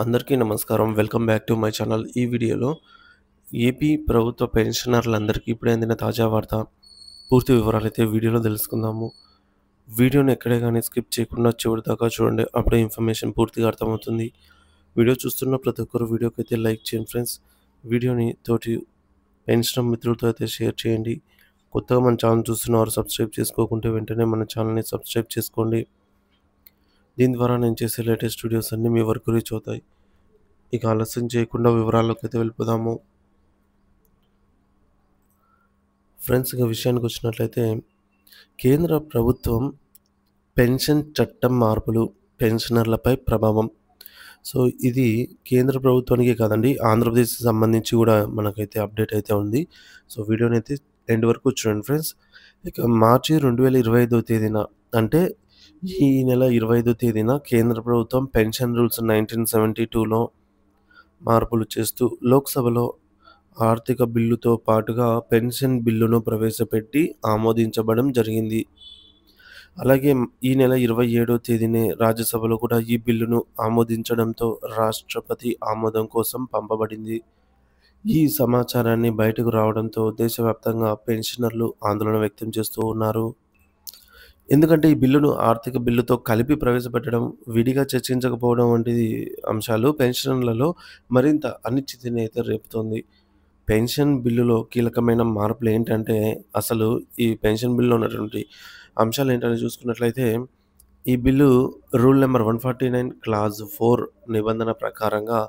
అందరికీ నమస్కారం. Welcome back to my channel. ఈ వీడియోలో ఏపీ ప్రభుత్వ పెన్షనర్లందరికీ ఇప్పుడే అందిన తాజా వార్త. పూర్తి వివరాలైతే వీడియోలో తెలుసుకుందాము. వీడియోని ఎక్కడే గానీ స్కిప్ చేయకుండా చివరి దాకా చూడండి. అప్పుడే ఇన్ఫర్మేషన్ పూర్తిగా అర్థమవుతుంది. వీడియో చూస్తున్న ప్రతి ఒక్కరు వీడియోకైతే లైక్ చేయండి ఫ్రెండ్స్. వీడియోని తోటి పెన్షనర్ మిత్రులతో అయితే షేర్ చేయండి. కొత్తగా మన ఛానల్ చూస్తున్నవారు సబ్స్క్రైబ్ చేసుకోకుంటే వెంటనే మన ఛానల్‌ని సబ్స్క్రైబ్ చేసుకోండి. దీని ద్వారా నేను చేసే లేటెస్ట్ వీడియోస్ అన్నీ మీ వరకు రీచ్ అవుతాయి. ఇక ఆలస్యం చేయకుండా వివరాల్లోకైతే వెళ్ళిపోదాము. ఫ్రెండ్స్, ఇక విషయానికి వచ్చినట్లయితే కేంద్ర ప్రభుత్వం పెన్షన్ చట్టం మార్పులు పెన్షనర్లపై ప్రభావం. సో ఇది కేంద్ర ప్రభుత్వానికే కాదండి, ఆంధ్రప్రదేశ్‌కి సంబంధించి కూడా మనకైతే అప్డేట్ అయితే ఉంది. సో వీడియోని అయితే ఎండ్ వరకు చూడండి ఫ్రెండ్స్. ఇక మార్చి 2025 తేదీన, అంటే ఈ నెల 25 తేదీన కేంద్ర ప్రభుత్వం పెన్షన్ రూల్స్ 1972లో మార్పులు చేస్తూ లోక్సభలో ఆర్థిక బిల్లుతో పాటుగా పెన్షన్ బిల్లును ప్రవేశపెట్టి ఆమోదించబడం జరిగింది. అలాగే ఈ నెల 27వ తేదీనే రాజ్యసభలో కూడా ఈ బిల్లును ఆమోదించడంతో రాష్ట్రపతి ఆమోదం కోసం పంపబడింది. ఈ సమాచారాన్ని బయటకు రావడంతో దేశవ్యాప్తంగా పెన్షనర్లు ఆందోళన వ్యక్తం చేస్తూ ఉన్నారు. ఎందుకంటే ఈ బిల్లును ఆర్థిక బిల్లుతో కలిపి ప్రవేశపెట్టడం, విడిగా చర్చించకపోవడం వంటి అంశాలు పెన్షనర్లలో మరింత అనిశ్చితిని అయితే రేపుతోంది. పెన్షన్ బిల్లులో కీలకమైన మార్పులు ఏంటంటే, అసలు ఈ పెన్షన్ బిల్లులో ఉన్నటువంటి అంశాలు ఏంటని చూసుకున్నట్లయితే, ఈ బిల్లు రూల్ నెంబర్ 149 క్లాజ్ 4 నిబంధన ప్రకారంగా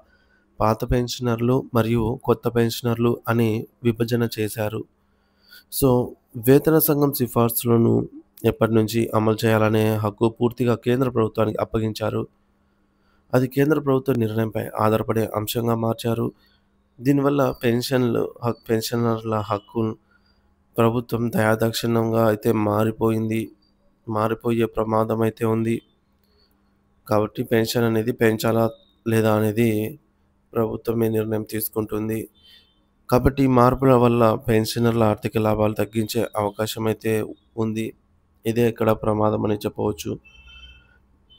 పాత పెన్షనర్లు మరియు కొత్త పెన్షనర్లు అని విభజన చేశారు. సో వేతన సంఘం సిఫార్సులను ఎప్పటి నుంచి అమలు చేయాలనే హక్కు పూర్తిగా కేంద్ర ప్రభుత్వానికి అప్పగించారు. అది కేంద్ర ప్రభుత్వ నిర్ణయంపై ఆధారపడే అంశంగా మార్చారు. దీనివల్ల పెన్షనర్ల హక్కు ప్రభుత్వం దయాదాక్షిణ్యంగా అయితే మారిపోయే ప్రమాదం అయితే ఉంది. కాబట్టి పెన్షన్ అనేది పెంచాలా లేదా అనేది ప్రభుత్వమే నిర్ణయం తీసుకుంటుంది. కాబట్టి ఈ మార్పుల వల్ల పెన్షనర్ల ఆర్థిక లాభాలు తగ్గించే అవకాశం అయితే ఉంది. ఇదే ఇక్కడ ప్రమాదం అని చెప్పవచ్చు.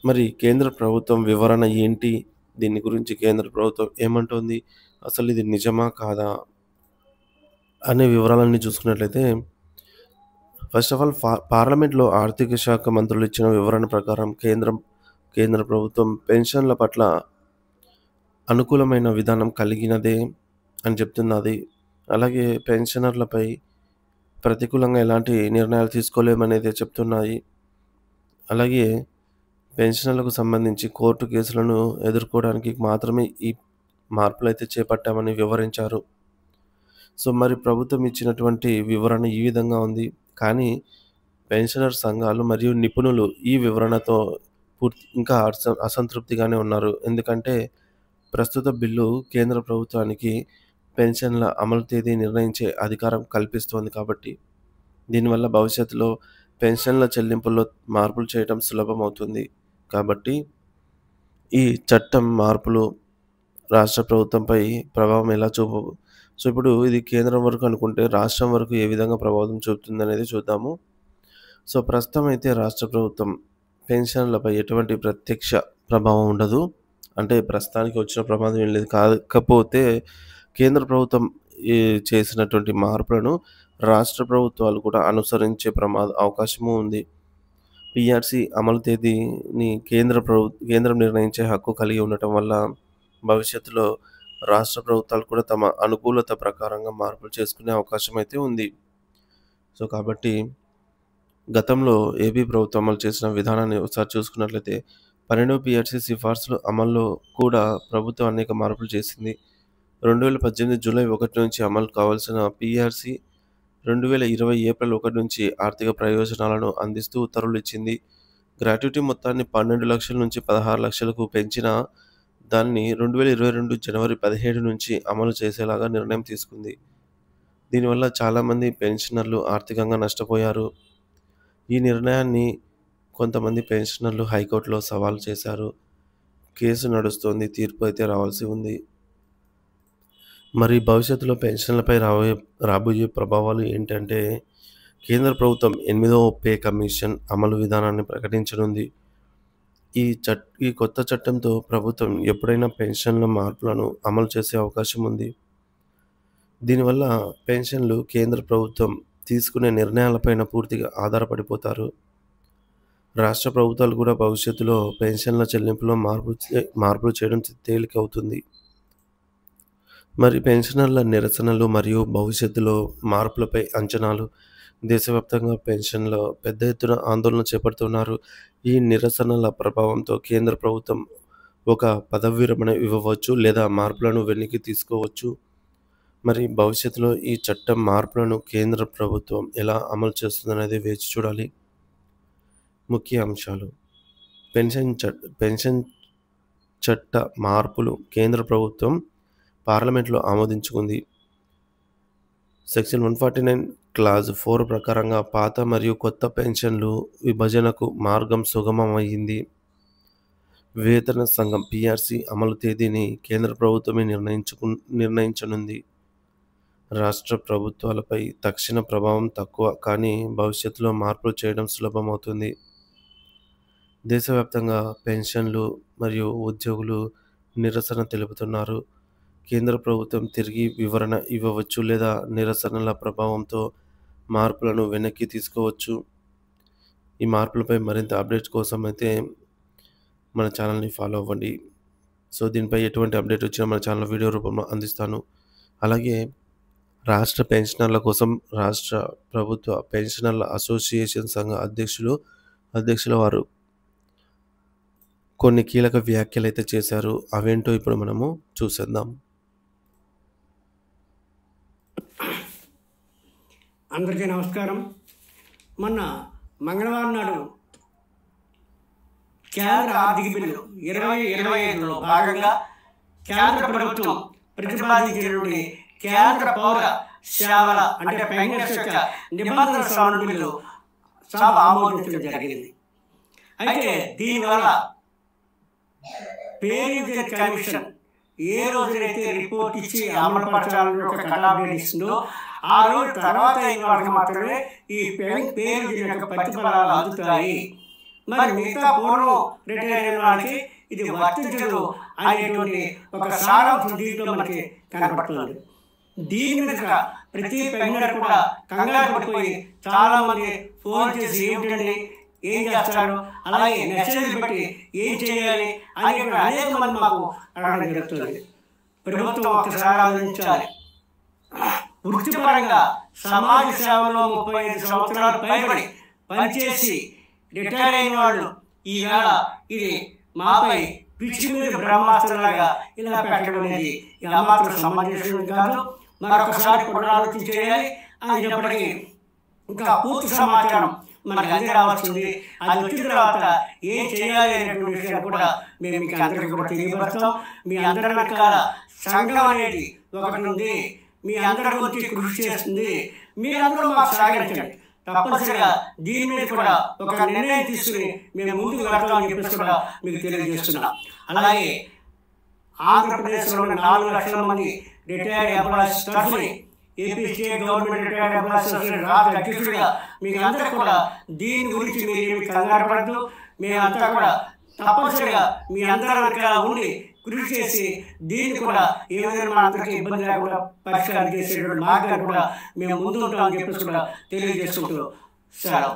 మరి కేంద్ర ప్రభుత్వం వివరణ ఏంటి? దీని గురించి కేంద్ర ప్రభుత్వం ఏమంటోంది? అసలు ఇది నిజమా కాదా? అనే వివరాలన్నీ చూసుకున్నట్లయితే, ఫస్ట్ ఆఫ్ ఆల్ పార్లమెంట్‌లో ఆర్థిక శాఖ మంత్రులు ఇచ్చిన వివరణ ప్రకారం కేంద్ర ప్రభుత్వం పెన్షన్ల పట్ల అనుకూలమైన విధానం కలిగినదే అని చెప్తున్నది. అలాగే పెన్షనర్లపై ప్రతికూలంగా ఎలాంటి నిర్ణయాలు తీసుకోలేమనేది చెప్తున్నాయి. అలాగే పెన్షనర్లకు సంబంధించి కోర్టు కేసులను ఎదుర్కోవడానికి మాత్రమే ఈ మార్పులైతే చేపట్టామని వివరించారు. సో మరి ప్రభుత్వం ఇచ్చినటువంటి వివరణ ఈ విధంగా ఉంది. కానీ పెన్షనర్ సంఘాలు మరియు నిపుణులు ఈ వివరణతో ఇంకా అసంతృప్తిగానే ఉన్నారు. ఎందుకంటే ప్రస్తుత బిల్లు కేంద్ర ప్రభుత్వానికి పెన్షన్ల అమలు తేదీ నిర్ణయించే అధికారం కల్పిస్తోంది కాబట్టి, దీనివల్ల భవిష్యత్తులో పెన్షన్ల చెల్లింపుల్లో మార్పులు చేయడం సులభమవుతుంది. కాబట్టి ఈ చట్టం మార్పులు రాష్ట్ర ప్రభుత్వంపై ప్రభావం ఎలా సో ఇప్పుడు ఇది కేంద్రం వరకు అనుకుంటే రాష్ట్రం వరకు ఏ విధంగా ప్రభావం చూపుతుందనేది చూద్దాము. సో ప్రస్తుతం అయితే రాష్ట్ర ప్రభుత్వం పెన్షన్లపై ఎటువంటి ప్రత్యక్ష ప్రభావం ఉండదు. అంటే ప్రస్తుతానికి వచ్చిన ప్రమాదం ఏం లేదు. కాకపోతే కేంద్ర ప్రభుత్వం చేసినటువంటి మార్పులను రాష్ట్ర ప్రభుత్వాలు కూడా అనుసరించే అవకాశము ఉంది. పీఆర్సీ అమలు తేదీని కేంద్రం నిర్ణయించే హక్కు కలిగి ఉండటం వల్ల భవిష్యత్తులో రాష్ట్ర ప్రభుత్వాలు కూడా తమ అనుకూలత ప్రకారంగా మార్పులు చేసుకునే అవకాశం అయితే ఉంది. సో కాబట్టి గతంలో ఏపీ ప్రభుత్వం అమలు చేసిన విధానాన్ని ఒకసారి చూసుకున్నట్లయితే 12వ పీఆర్సీ సిఫార్సులు అమల్లో కూడా ప్రభుత్వం అనేక మార్పులు చేసింది. 2018 జూలై 1 నుంచి అమలు కావాల్సిన పీఆర్సీ 2020 ఏప్రిల్ 1 నుంచి ఆర్థిక ప్రయోజనాలను అందిస్తూ ఉత్తర్వులు ఇచ్చింది. గ్రాట్యుటీ మొత్తాన్ని 12 లక్షల నుంచి 16 లక్షలకు పెంచిన దాన్ని 2022 జనవరి 17 నుంచి అమలు చేసేలాగా నిర్ణయం తీసుకుంది. దీనివల్ల చాలామంది పెన్షనర్లు ఆర్థికంగా నష్టపోయారు. ఈ నిర్ణయాన్ని కొంతమంది పెన్షనర్లు హైకోర్టులో సవాలు చేశారు. కేసు నడుస్తోంది. తీర్పు అయితే రావాల్సి ఉంది. మరి భవిష్యత్తులో పెన్షన్లపై రాబోయే ప్రభావాలు ఏంటంటే, కేంద్ర ప్రభుత్వం 8వ పే కమిషన్ అమలు విధానాన్ని ప్రకటించనుంది. ఈ కొత్త చట్టంతో ప్రభుత్వం ఎప్పుడైనా పెన్షన్ల మార్పులను అమలు చేసే అవకాశం ఉంది. దీనివల్ల పెన్షన్లు కేంద్ర ప్రభుత్వం తీసుకునే నిర్ణయాలపైన పూర్తిగా ఆధారపడిపోతారు. రాష్ట్ర ప్రభుత్వాలు కూడా భవిష్యత్తులో పెన్షన్ల చెల్లింపులో మార్పులు చేయడం తేలికవుతుంది. మరి పెన్షనర్ల నిరసనలు మరియు భవిష్యత్తులో మార్పులపై అంచనాలు. దేశవ్యాప్తంగా పెన్షన్ల పెద్ద ఎత్తున ఆందోళన చేపడుతున్నారు. ఈ నిరసనల ప్రభావంతో కేంద్ర ప్రభుత్వం ఒక పదవి విరమణ ఇవ్వవచ్చు లేదా మార్పులను వెనక్కి తీసుకోవచ్చు. మరి భవిష్యత్తులో ఈ చట్టం మార్పులను కేంద్ర ప్రభుత్వం ఎలా అమలు చేస్తుందనేది వేచి చూడాలి. ముఖ్య అంశాలు: పెన్షన్ చట్ట మార్పులు కేంద్ర ప్రభుత్వం పార్లమెంట్లో ఆమోదించుకుంది. సెక్షన్ 149 క్లాజ్ 4 ప్రకారంగా పాత మరియు కొత్త పెన్షన్లు విభజనకు మార్గం సుగమమైంది. వేతన సంఘం PRC అమలు తేదీని కేంద్ర ప్రభుత్వమే నిర్ణయించనుంది. రాష్ట్ర ప్రభుత్వాలపై తక్షణ ప్రభావం తక్కువ, కానీ భవిష్యత్తులో మార్పులు చేయడం సులభమవుతుంది. దేశవ్యాప్తంగా పెన్షన్లు మరియు ఉద్యోగులు నిరసన తెలుపుతున్నారు. కేంద్ర ప్రభుత్వం తిరిగి వివరణ ఇవ్వవచ్చు లేదా నిరసనల ప్రభావంతో మార్పులను వెనక్కి తీసుకోవచ్చు. ఈ మార్పులపై మరింత అప్డేట్స్ కోసం అయితే మన ఛానల్ని ఫాలో అవ్వండి. సో దీనిపై ఎటువంటి అప్డేట్ వచ్చినా మన ఛానల్ వీడియో రూపంలో అందిస్తాను. అలాగే రాష్ట్ర పెన్షనర్ల కోసం రాష్ట్ర ప్రభుత్వ పెన్షనర్ల అసోసియేషన్ సంఘ అధ్యక్షుల వారు కొన్ని కీలక వ్యాఖ్యలు అయితే చేశారు. అవేంటో ఇప్పుడు మనము చూసేద్దాం. అందరికీ నమస్కారం. మొన్న మంగళవారం నాడు కేంద్ర ఆర్థిక బిల్లు 2025లో భాగంగా కేంద్ర ప్రభుత్వం ప్రతిపాదించినటువంటి కేంద్ర పౌర సేవల అంటే పెన్షన్స్ యొక్క నిబంధనల సవరణ బిల్లు సభ ఆమోదించడం జరిగింది. అయితే దీనివల్ల పేరు కమిషన్ ఏ రోజునైతే రిపోర్ట్ ఇచ్చి అమలుపరచాలని ఒక కటాబేట్ ఇస్తుందో ఆ రోజు తర్వాత అయిన వాళ్ళకి మాత్రమే ఈ పేరు యొక్క ప్రతిఫలాలు అందుతాయి. మరి మిగతా పూర్వం రిటైర్ అయిన వాళ్ళకి ఇది వర్తించదు అనేటువంటి ఒక సారాంశం దీంట్లో మనకి కనపడుతుంది. దీని మీద ప్రతి పెన్షనర్ కూడా కంగారు పడిపోయి చాలా మంది ఫోన్ చేసి ఏమిటండి, ఏం చేస్తారు, అలాగే మెసేజ్ బట్టి ఏం చేయాలి అని అనేక మంది మాకు అడగడం జరుగుతుంది. ప్రభుత్వం ఒకసారి ఆలోచించాలి. వృత్తిపరంగా సమాజ సేవలో 35 సంవత్సరాలు పైబడి పనిచేసి రిటైర్ అయిన వాళ్ళు ఈవేళ ఇది మాపై పిచ్చి మీద బ్రహ్మాస్త్రంలాగా ఇలా పెట్టడం అనేది ఏమాత్రం సమంజసం కాదు. మరొకసారి పునరాలోచన చేయాలి. అయినప్పటికీ ఇంకా పూర్తి సమాచారం మనకు అంది రావాల్సింది. అది వచ్చిన తర్వాత ఏం చేయాలి అనేటువంటి విషయాన్ని కూడా మేము మీకు అందరికీ కూడా తెలియపరుస్తాం. మీ అందరి వెనకాల సంఘం అనేది ఒకటి ఉంది. మీ అందరి గురించి కృషి చేస్తుంది. మీరందరూ మాకు సహకరించండి. తప్పనిసరిగా దీని మీద కూడా ఒక నిర్ణయం తీసుకుని మేము ముందుకు వెళ్తామని చెప్పేసి కూడా మీకు తెలియజేస్తున్నాం. అలాగే ఆంధ్రప్రదేశ్లో 4 లక్షల మంది రిటైర్డ్ ఎంప్లాయీస్ తరఫున AP state government retired employees association రాష్ట్ర అధ్యక్షుడిగా మీకు అందరూ కూడా దీని గురించి మీరు ఏమి కంగారు పడద్దు. మేమంతా కూడా తప్పనిసరిగా మీ అందరి వెనకాల ఉండి కృషి చేసి దీన్ని కూడా ఏ విధంగా మన అందరికీ ఇబ్బంది లేకుండా పరిష్కారం చేసేటువంటి మార్గాన్ని కూడా మేము ముందు ఉంటామని చెప్పేసి కూడా తెలియజేసుకుంటూ సెలవు.